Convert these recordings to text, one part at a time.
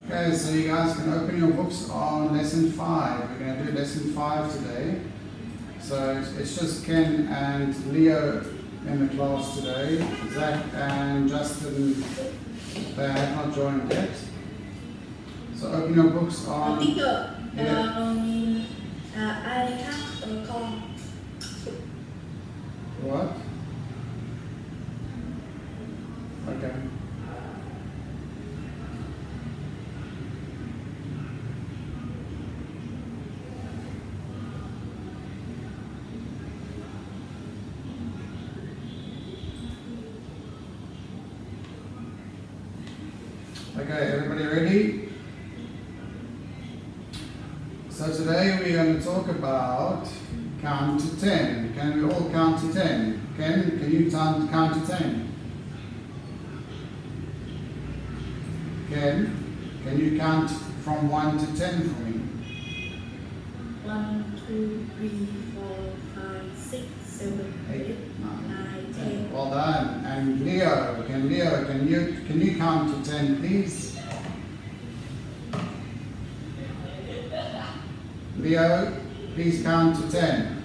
Okay, so you guys can open your books on lesson 5. We're going to do lesson 5 today. So it's just Ken and Leo in the class today. Zach and Justin, they have not joined yet. So open your books on... Teacher, Yeah. I have a call. What? Okay. Okay, everybody ready? So today we're going to talk about count to 10. Can we all count to 10? Ken, can you count to 10? Ken, can you count from 1 to 10 for me? 1, 2, 3, 4, 5, 6, 7, 8, 9, 10. Well done. And Leo, can you count to 10, please? Leo, please count to 10.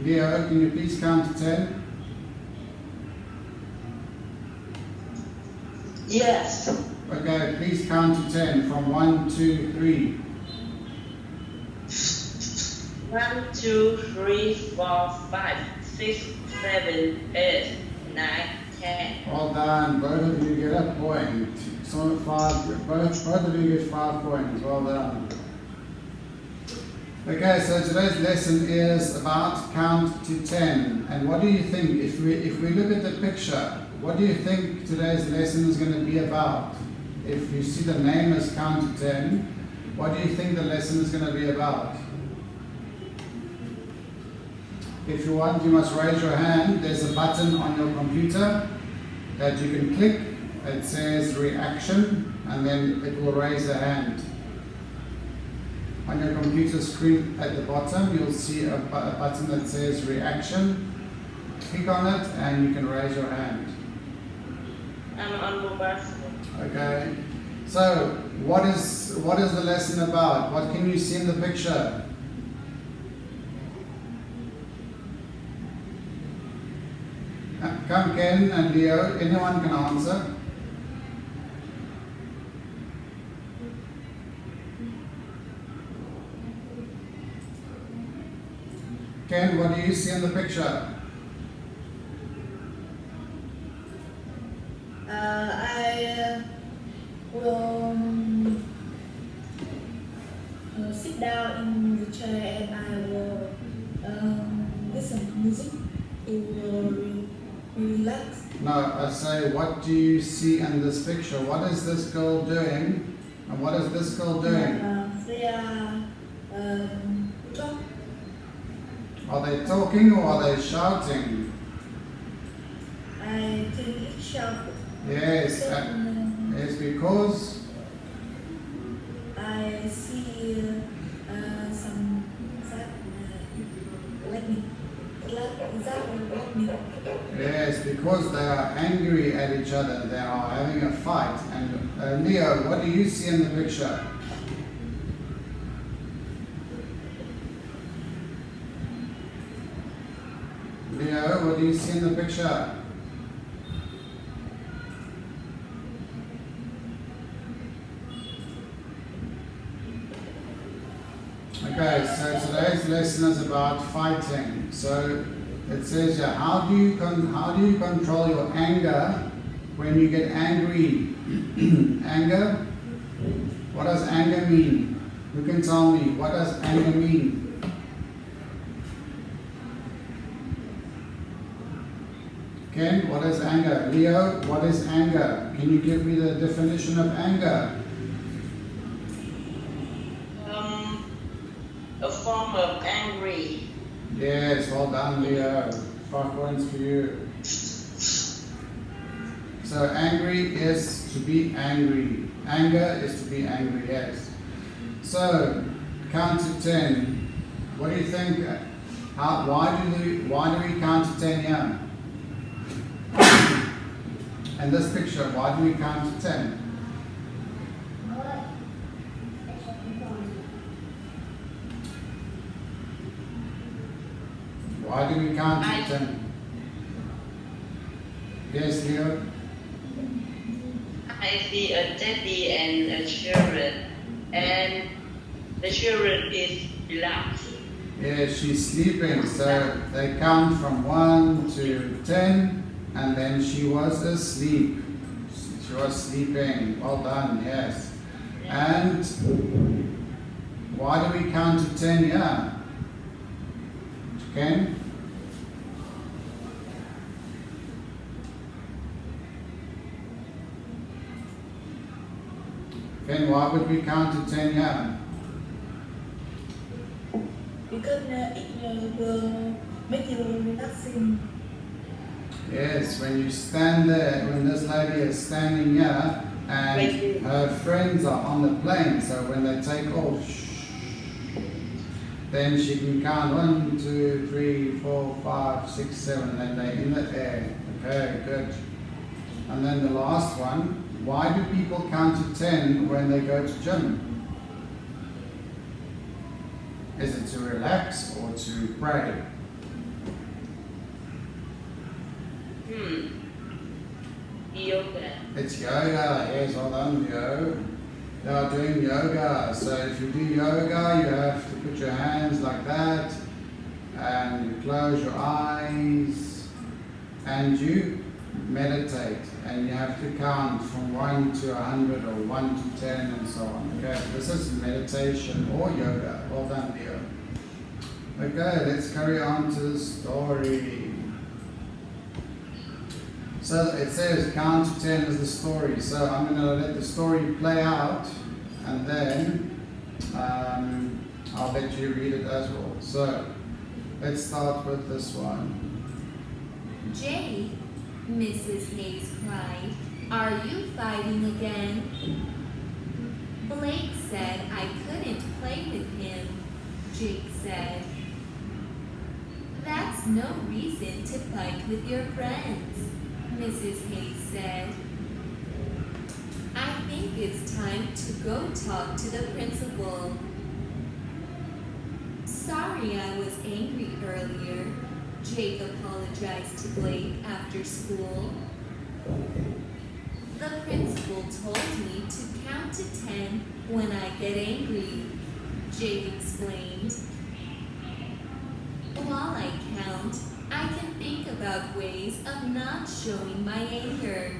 Leo, can you please count to 10? Yes. Okay, please count to 10 from 1, 2, 3. 1, 2, 3, 4, 5, 6, 7, 8, 9, 10. Well done. Both of you get a point. So both of you get 5 points. Well done. Okay, so today's lesson is about count to 10. And what do you think, if we look at the picture, what do you think today's lesson is going to be about? If you see the name as count to 10, what do you think the lesson is going to be about? If you want, you must raise your hand. There's a button on your computer that you can click. It says reaction, and then it will raise a hand. On your computer screen at the bottom, you'll see a button that says reaction. Click on it, and you can raise your hand. I'm on mobile phone. Okay. So, what is the lesson about? What can you see in the picture? Come, Ken and Leo. Anyone can answer. Ken, what do you see in the picture? I will sit down in the chair and I will listen to music to relax. No, I say, what do you see in this picture? What is this girl doing? And what is this girl doing? They are talk. Are they talking or are they shouting? I think it's shout. Yes, yes, because I see some let me. yes, because they are angry at each other. They are having a fight. And Leo, what do you see in the picture? Leo, what do you see in the picture? Okay, so today's lesson is about fighting. So it says here, how do you control your anger when you get angry? Anger? What does anger mean? Who can tell me? What does anger mean? Ken, what is anger? Leo, what is anger? Can you give me the definition of anger? A form of angry. Yes, well done, Leo. 5 points for you. So angry is to be angry. Anger is to be angry, yes. So, count to 10. What do you think? Why do we count to 10 here? And this picture, why do we count to 10? Why do we count to 10? Yes, Leo? I see a daddy and a children, and the children is relaxed. Yeah, she's sleeping, so they count from 1 to 10, and then she was asleep. She was sleeping. Well done, yes. And why do we count to 10 here? Ken? Ken, why would we count to 10 here? Because it will make you relaxing. Yes, when you stand there, when this lady is standing here and her friends are on the plane, so when they take off, then she can count 1, 2, 3, 4, 5, 6, 7, and they're in the air. Okay, good. And then the last one, why do people count to 10 when they go to gym? Is it to relax or to pray? Yoga. It's yoga. Yes, well done, Leo. They are doing yoga. So if you do yoga, you have to put your hands like that, and you close your eyes, and you meditate, and you have to count from 1 to 100 or 1 to 10 and so on. Okay, this is meditation or yoga. Well done, Leo. Okay, let's carry on to the story. So it says count to 10 is the story. So I'm going to let the story play out, and then I'll let you read it as well. So let's start with this one. Jay, Mrs. Hayes cried, "Are you fighting again?" Blake said I couldn't play with him. Jake said, "That's no reason to fight with your friends," Mrs. Hayes said. "I think it's time to go talk to the principal." "Sorry I was angry earlier," Jake apologized to Blake after school. "The principal told me to count to 10 when I get angry," Jake explained. "While I count, I can think about ways of not showing my anger."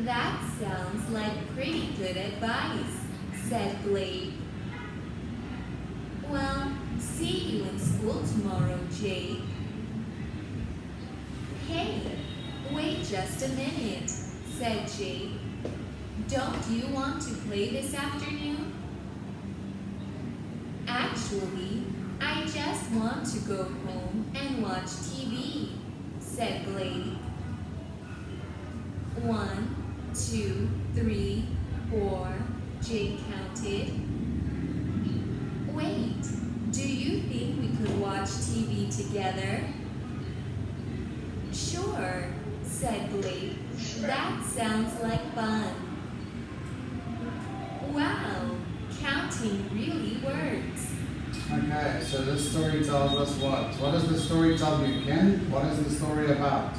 "That sounds like pretty good advice," said Blake. "Well, see you in school tomorrow, Jake." "Hey, wait just a minute," said Jake. "Don't you want to play this afternoon?" "Actually, I just want to go home and watch TV," said Blake. 1, 2, 3, 4, Jake counted. "Wait, do you think we could watch TV together?" "Sure," said Blake. "That sounds like fun." Wow, counting really works. Okay, so this story tells us what? What does the story tell you, Ken? What is the story about?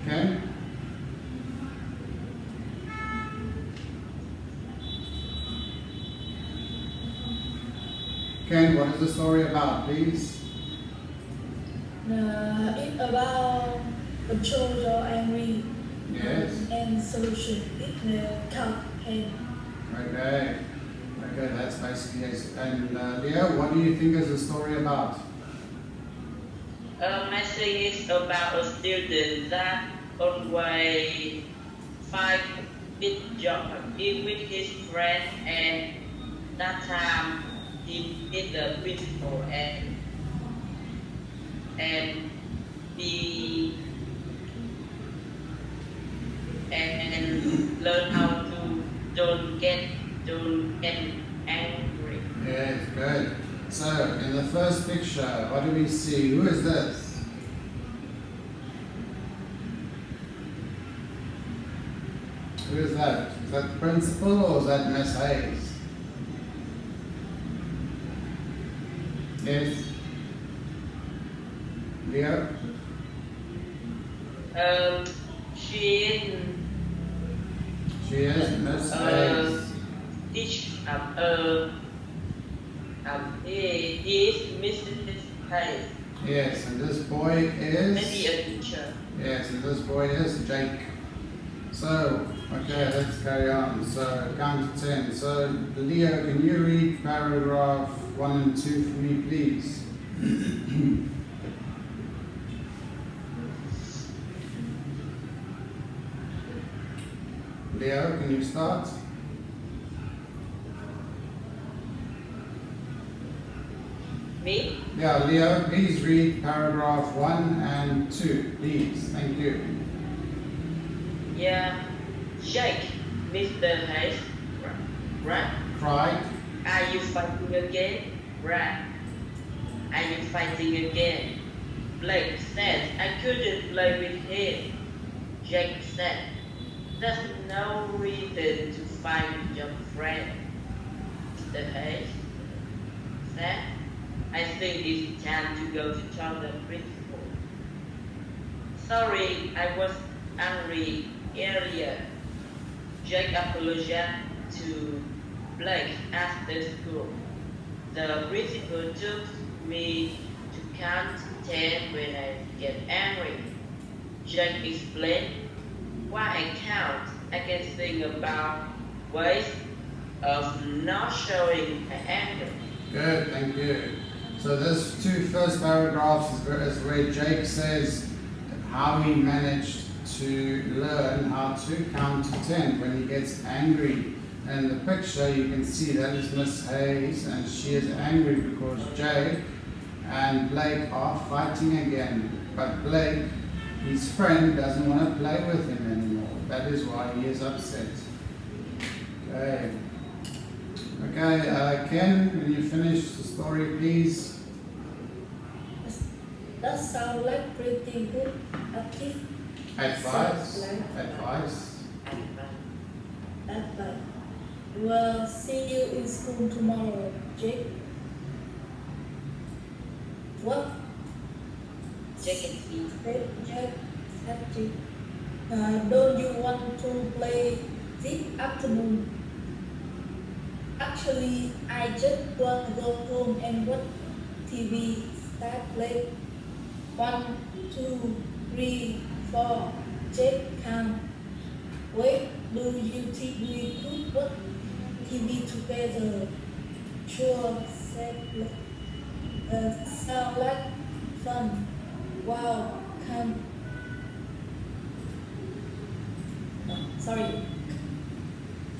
Ken? Ken, what is the story about, please? It's about control your angry Yes. and solution. It will count 10. Okay. Okay, that's basically it. And Leo, what do you think is the story about? I think it's about a student that always fight with his friend, and that time he meet the principal and he and learn how to don't get angry. Yes, good. So, in the first picture, what do we see? Who is this? Who is that? Is that the principal or is that Miss Hayes? Yes. Leo? She is Miss Hayes. He is Mrs. Hayes. Yes, and this boy is... Maybe a teacher. Yes, and this boy is Jake. So, okay, let's carry on. So, count to 10. So, Leo, can you read paragraph 1 and 2 for me, please? Leo, can you start? Me? Yeah, Leo, please read paragraph 1 and 2, please. Thank you. Yeah. Jake, Mr. Hayes. Right? Cried. Are you fighting again? Right. Are you fighting again? Blake said I couldn't play with him. Jake said, there's no reason to fight with your friend. Mr. Hayes said, I think it's time to go to tell the principal. Sorry, I was angry earlier. Jake apologized to Blake after school. The principal took me to count 10 when I get angry. Jake explained why I count. I can think about ways of not showing anger. Good, thank you. So this two first paragraphs is where Jake says how he managed to learn how to count to 10 when he gets angry. And in the picture you can see that is Miss Hayes, and she is angry because Jake and Blake are fighting again. But Blake, his friend, doesn't want to play with him anymore. That is why he is upset. Okay. Okay, Ken, when you finish the story, please. That sounds like pretty good active. Advice. Advice. We'll see you in school tomorrow, Jake. What? Jake and Steve. Jake, don't you want to play this afternoon? Actually, I just want to go home and watch TV. Start play. 1, 2, 3, 4. Jake count. Wait, do you think we could watch TV together? Sure, said Blake. Sound like fun. Wow, come. Sorry.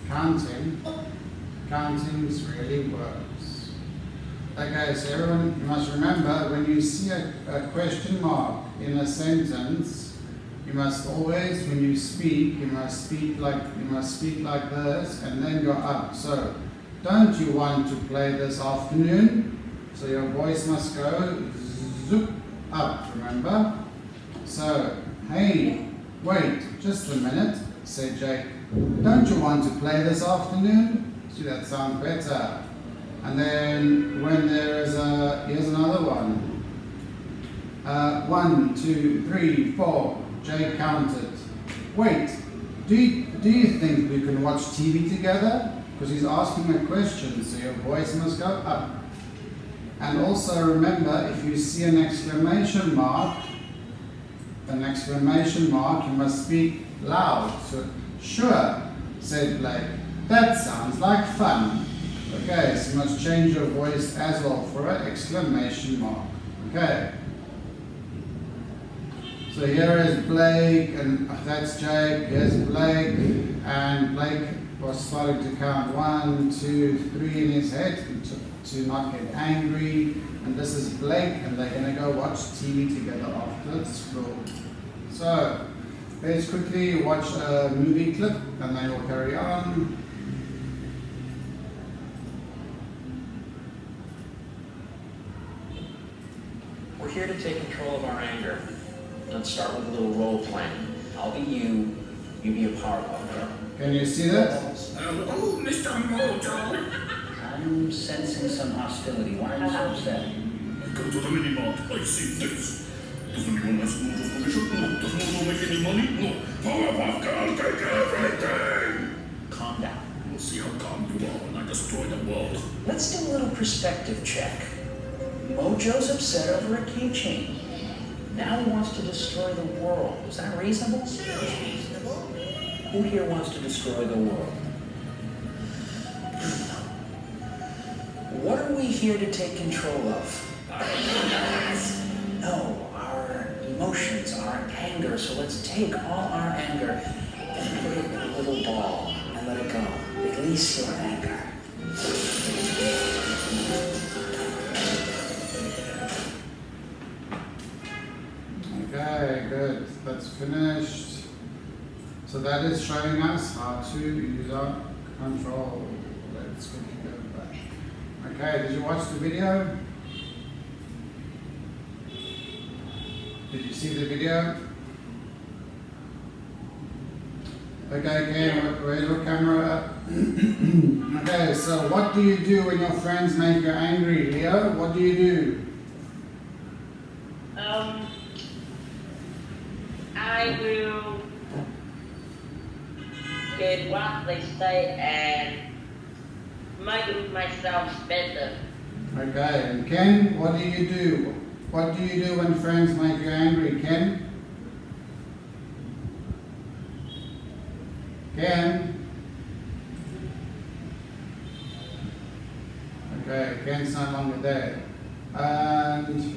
Counting really works. Okay, so everyone, you must remember when you see a question mark in a sentence, you must always, when you speak, you must speak like this and then go up. So, don't you want to play this afternoon? So your voice must go zoop up, remember? So, hey, wait, just a minute, said Jake. Don't you want to play this afternoon? See, that sounds better. And then when there is here's another one. 1, 2, 3, 4. Jake counted. Wait, do you think we can watch TV together? Because he's asking a question, so your voice must go up. And also remember, if you see an exclamation mark, you must speak loud. So, sure, said Blake. That sounds like fun. Okay, so you must change your voice as well for an exclamation mark. Okay. So here is Blake, and that's Jake. Here's Blake, and Blake was starting to count 1, 2, 3 in his head to not get angry. And this is Blake, and they're going to go watch TV together after school. So let's quickly watch a movie clip, and then we'll carry on. We're here to take control of our anger. Let's start with a little role playing. I'll be you, you be a Powerpuff Girl. Can you see that? Hello, Mr. Mojo. I'm sensing some hostility. Why are you so upset? Come to the mini-mart. I see this. Does anyone ask Mojo permission? No. Does Mojo make any money? No. Powerpuff Girl, take everything. Calm down. We'll see how calm you are when I destroy the world. Let's do a little perspective check. Mojo's upset over a keychain. Now he wants to destroy the world. Is that reasonable? Sounds reasonable. Who here wants to destroy the world? What are we here to take control of? No, our emotions, our anger. So let's take all our anger and put it in a little ball and let it go. Release your anger. Okay, good. That's finished. So that is showing us how to use our control. Let's quickly go back. Okay, did you watch the video? Did you see the video? Okay, Ken, where's your camera? Okay, so what do you do when your friends make you angry, Leo? What do you do? I will get what they say and make myself better. Okay, and Ken, what do you do? What do you do when friends make you angry, Ken? Ken? Okay, Ken's no longer there. And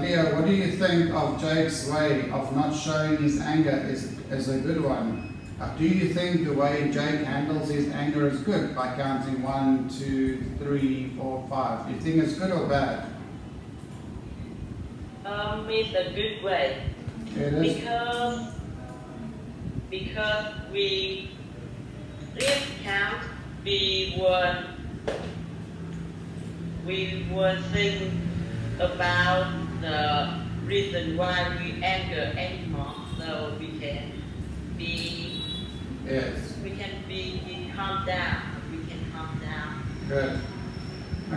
Leo, what do you think of Jake's way of not showing his anger is a good one? Do you think the way Jake handles his anger is good by counting 1, 2, 3, 4, 5? Do you think it's good or bad? It's a good way. It is. Because we count, we will think about the reason why we anger anymore, so we can be Yes. calm down. We can calm down. Good.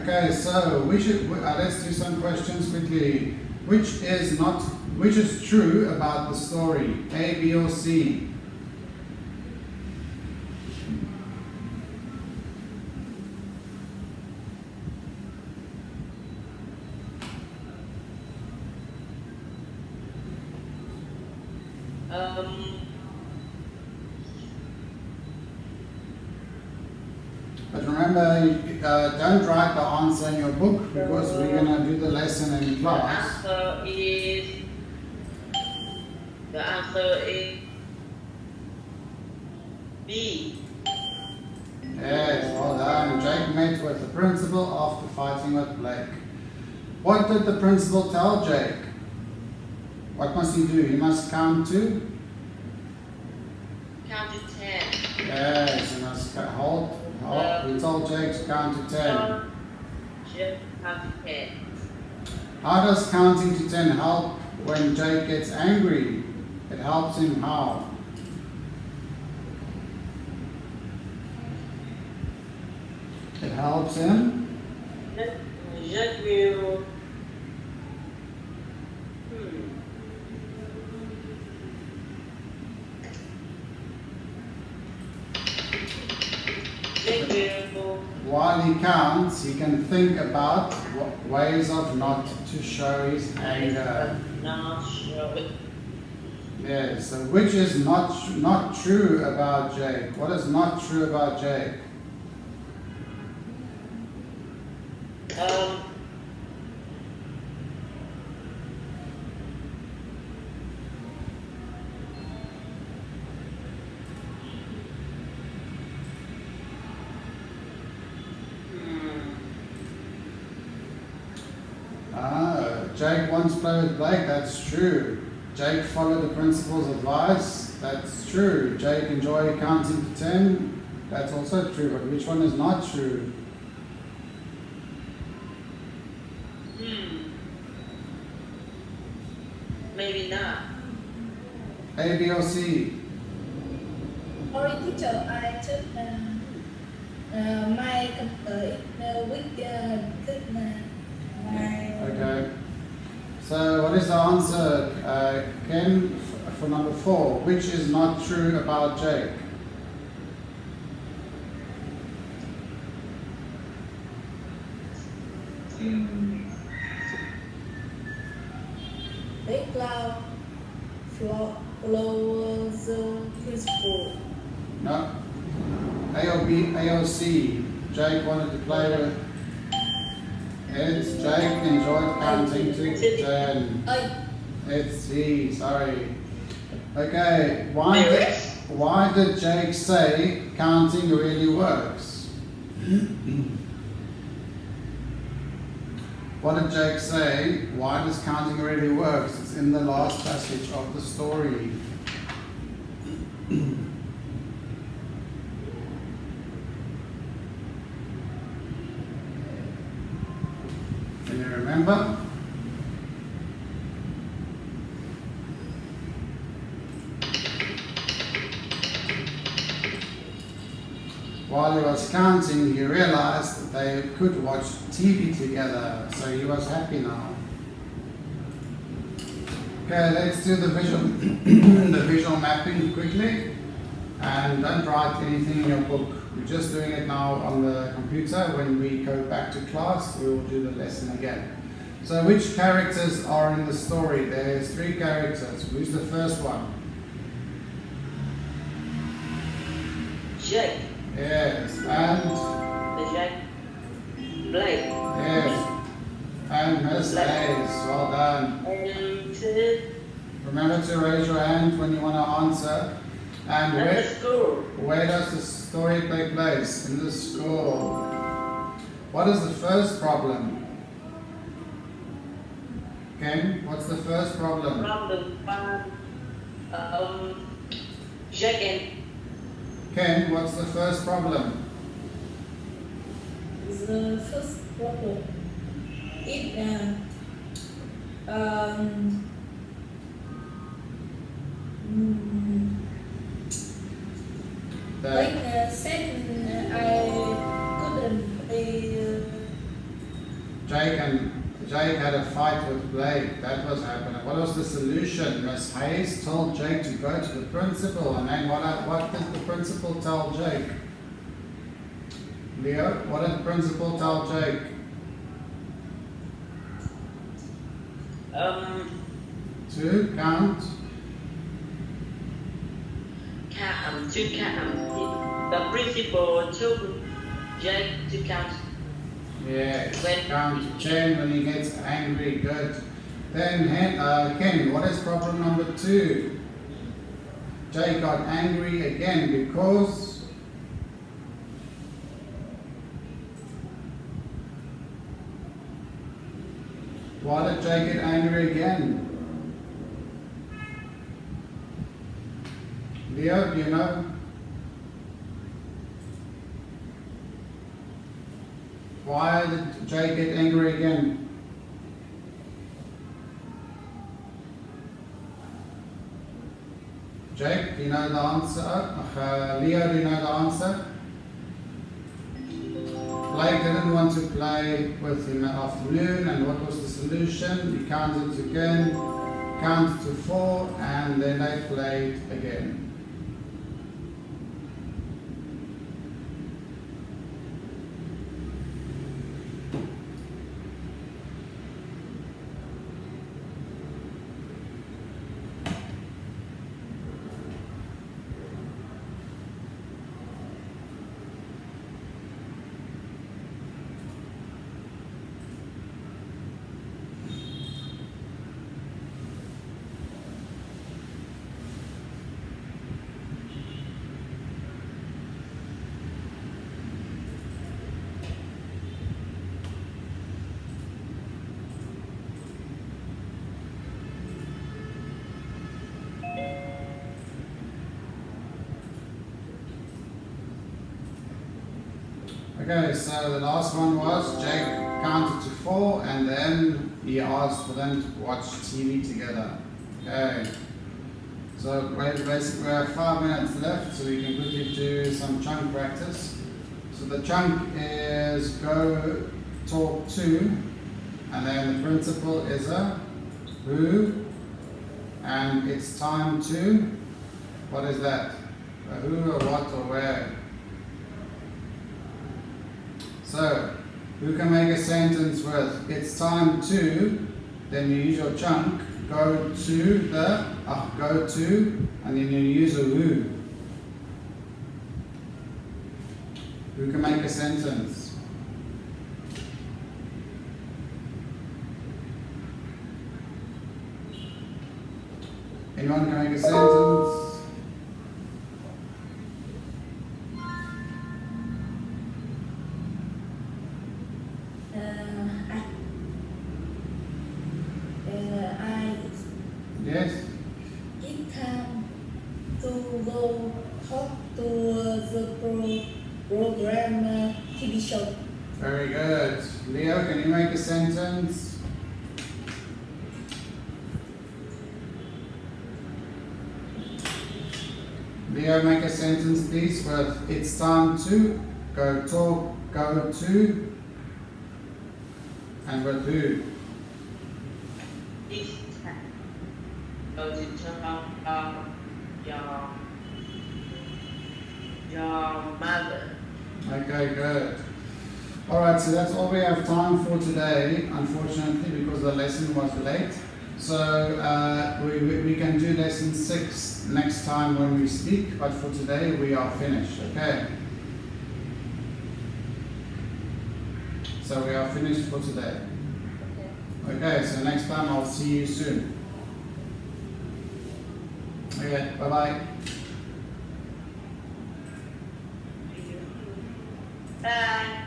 Okay, so we should let's do some questions quickly. Which is true about the story? A, B, or C? But remember, don't write the answer in your book because we're going to do the lesson in class. The answer is B. Yes, well done. Jake met with the principal after fighting with Blake. What did the principal tell Jake? What must he do? He must count to? Count to 10. Yes, he must hold. We told Jake to count to 10. Just count to 10. How does counting to 10 help when Jake gets angry? It helps him how? It helps him? Just will. While he counts, he can think about ways of not to show his anger. Not show it. Yes, so which is not true about Jake? What is not true about Jake? Jake once played with Blake, that's true. Jake followed the principal's advice, that's true. Jake enjoyed counting to 10, that's also true. But which one is not true? maybe not. A, B, or C? Sorry, teacher, I took my computer with my. Okay. So what is the answer, Ken, for number 4? Which is not true about Jake? Big cloud follows the principal. No. A or B, A or C? Jake wanted to play with. It's Jake enjoyed counting to 10. It's C, sorry. Okay, why did Jake say counting really works? What did Jake say? Why does counting really works? It's in the last passage of the story. Can you remember? While he was counting, he realized that they could watch TV together, so he was happy now. Okay, let's do the visual, the visual mapping quickly. And don't write anything in your book. We're just doing it now on the computer. When we go back to class, we will do the lesson again. So which characters are in the story? There's 3 characters. Who's the first one? Jake. Yes, and The Jake. Blake. yes, and Miss Hayes. Well done. And Remember to raise your hand when you want to answer. And the school. where does the story take place? In the school. What is the first problem? Ken, what's the first problem? Problem one. Jake and Ken, what's the first problem? The first problem. It like said, I couldn't play. Jake had a fight with Blake. That was happening. What was the solution? Miss Hayes told Jake to go to the principal, and then what did the principal tell Jake? Leo, what did the principal tell Jake? To count. The principal took Jake to count. Yes, When- count 10 when he gets angry. Good. Then Ken, what is problem number 2? Jake got angry again because why did Jake get angry again? Leo, do you know? Why did Jake get angry again? Jake, do you know the answer? Leo, do you know the answer? Blake didn't want to play with him that afternoon, and what was the solution? He counted again, counted to 4, and then they played again. Okay, so the last one was Jake counted to 4 and then he asked for them to watch TV together. Okay. So basically we have 5 minutes left, so we can quickly do some chunk practice. So the chunk is go, talk to, and then the principal is a who, and it's time to, what is that? A who or what or where? So, who can make a sentence with it's time to, then you use your chunk, go to the, go to, and then you use a who. Who can make a sentence? Anyone can make a sentence? Yes? It's time to go talk to the program TV show. Very good. Leo, can you make a sentence? Leo, make a sentence please with it's time to, go talk, go to, and with who? It's time. Go to talk your mother. Okay, good. Alright, so that's all we have time for today, unfortunately, because the lesson was late. So we can do lesson 6 next time when we speak, but for today we are finished, okay? So we are finished for today. Okay, so next time I'll see you soon. Okay, bye-bye. Bye.